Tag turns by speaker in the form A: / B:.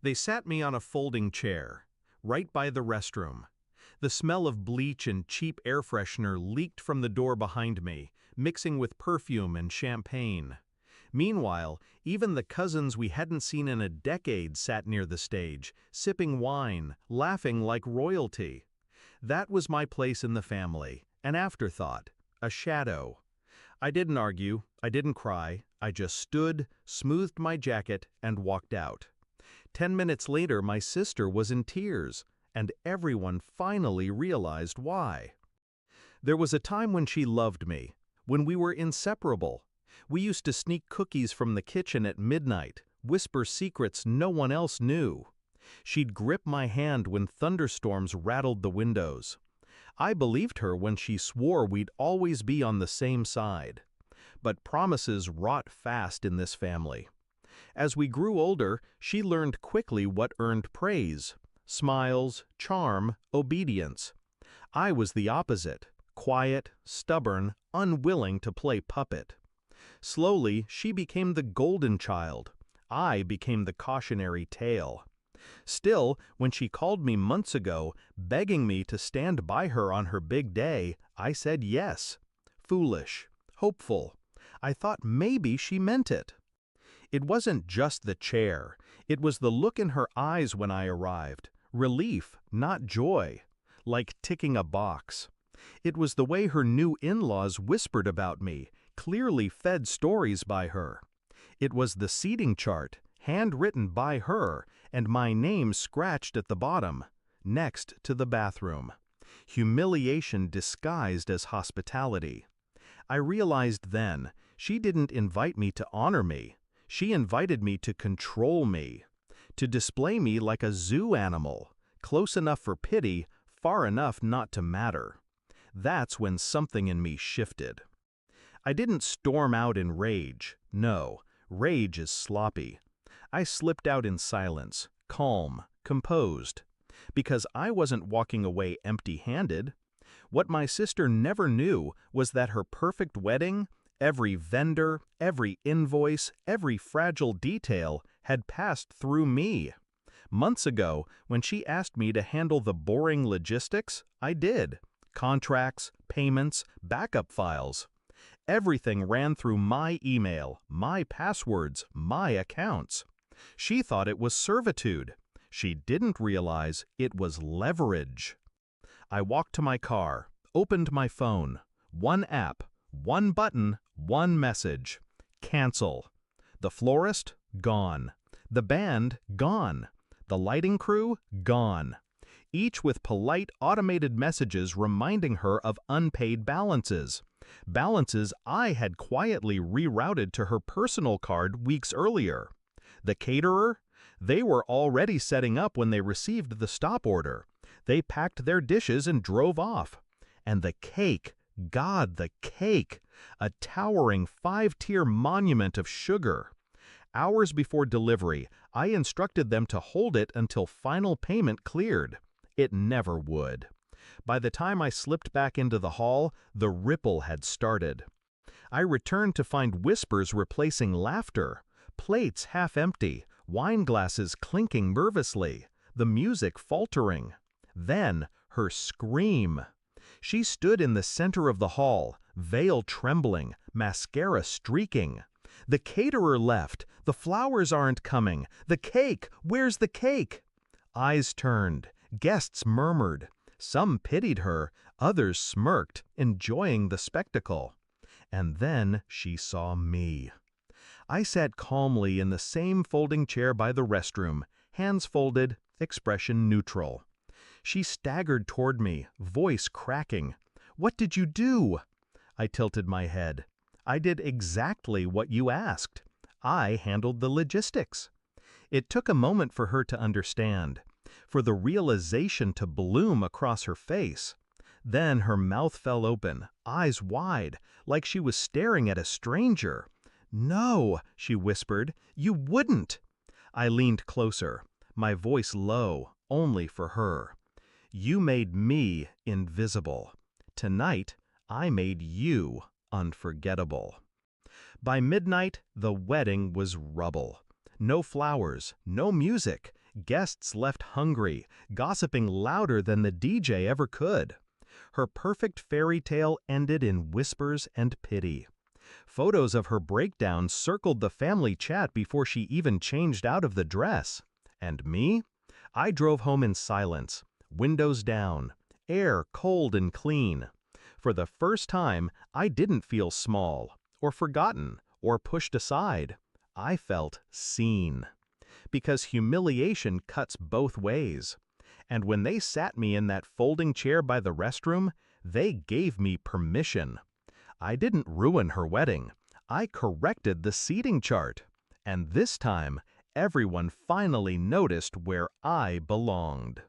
A: They sat me on a folding chair, right by the restroom. The smell of bleach and cheap air freshener leaked from the door behind me, mixing with perfume and champagne. Meanwhile, even the cousins we hadn't seen in a decade sat near the stage, sipping wine, laughing like royalty. That was my place in the family, an afterthought, a shadow. I didn't argue, I didn't cry, I just stood, smoothed my jacket, and walked out. 10 minutes later, my sister was in tears, and everyone finally realized why. There was a time when she loved me, when we were inseparable. We used to sneak cookies from the kitchen at midnight, whisper secrets no one else knew. She'd grip my hand when thunderstorms rattled the windows. I believed her when she swore we'd always be on the same side. But promises rot fast in this family. As we grew older, she learned quickly what earned praise: smiles, charm, obedience. I was the opposite, quiet, stubborn, unwilling to play puppet. Slowly, she became the golden child. I became the cautionary tale. Still, when she called me months ago, begging me to stand by her on her big day, I said yes. Foolish, hopeful. I thought maybe she meant it. It wasn't just the chair. It was the look in her eyes when I arrived. Relief, not joy. Like ticking a box. It was the way her new in-laws whispered about me, clearly fed stories by her. It was the seating chart, handwritten by her, and my name scratched at the bottom, next to the bathroom. Humiliation disguised as hospitality. I realized then, she didn't invite me to honor me. She invited me to control me, to display me like a zoo animal, close enough for pity, far enough not to matter. That's when something in me shifted. I didn't storm out in rage. No, rage is sloppy. I slipped out in silence, calm, composed, because I wasn't walking away empty-handed. What my sister never knew was that her perfect wedding, every vendor, every invoice, every fragile detail had passed through me. Months ago, when she asked me to handle the boring logistics, I did. Contracts, payments, backup files. Everything ran through my email, my passwords, my accounts. She thought it was servitude. She didn't realize it was leverage. I walked to my car, opened my phone. One app, one button, one message. Cancel. The florist? Gone. The band? Gone. The lighting crew? Gone. Each with polite automated messages reminding her of unpaid balances. Balances I had quietly rerouted to her personal card weeks earlier. The caterer? They were already setting up when they received the stop order. They packed their dishes and drove off. And the cake, God, the cake! A towering 5-tier monument of sugar. Hours before delivery, I instructed them to hold it until final payment cleared. It never would. By the time I slipped back into the hall, the ripple had started. I returned to find whispers replacing laughter, plates half empty, wine glasses clinking nervously, the music faltering. Then, her scream. She stood in the center of the hall, veil trembling, mascara streaking. The caterer left. The flowers aren't coming. The cake! Where's the cake? Eyes turned. Guests murmured. Some pitied her, others smirked, enjoying the spectacle. And then she saw me. I sat calmly in the same folding chair by the restroom, hands folded, expression neutral. She staggered toward me, voice cracking. "What did you do?" I tilted my head. "I did exactly what you asked. I handled the logistics." It took a moment for her to understand, for the realization to bloom across her face. Then her mouth fell open, eyes wide, like she was staring at a stranger. "No," she whispered, "you wouldn't." I leaned closer, my voice low, only for her. "You made me invisible. Tonight, I made you unforgettable." By midnight, the wedding was rubble. No flowers, no music, Guests left hungry, gossiping louder than the DJ ever could. Her perfect fairy tale ended in whispers and pity. Photos of her breakdown circled the family chat before she even changed out of the dress. And me? I drove home in silence, windows down, air cold and clean. For the first time, I didn't feel small, or forgotten, or pushed aside. I felt seen. Because humiliation cuts both ways. And when they sat me in that folding chair by the restroom, they gave me permission. I didn't ruin her wedding. I corrected the seating chart. And this time, everyone finally noticed where I belonged.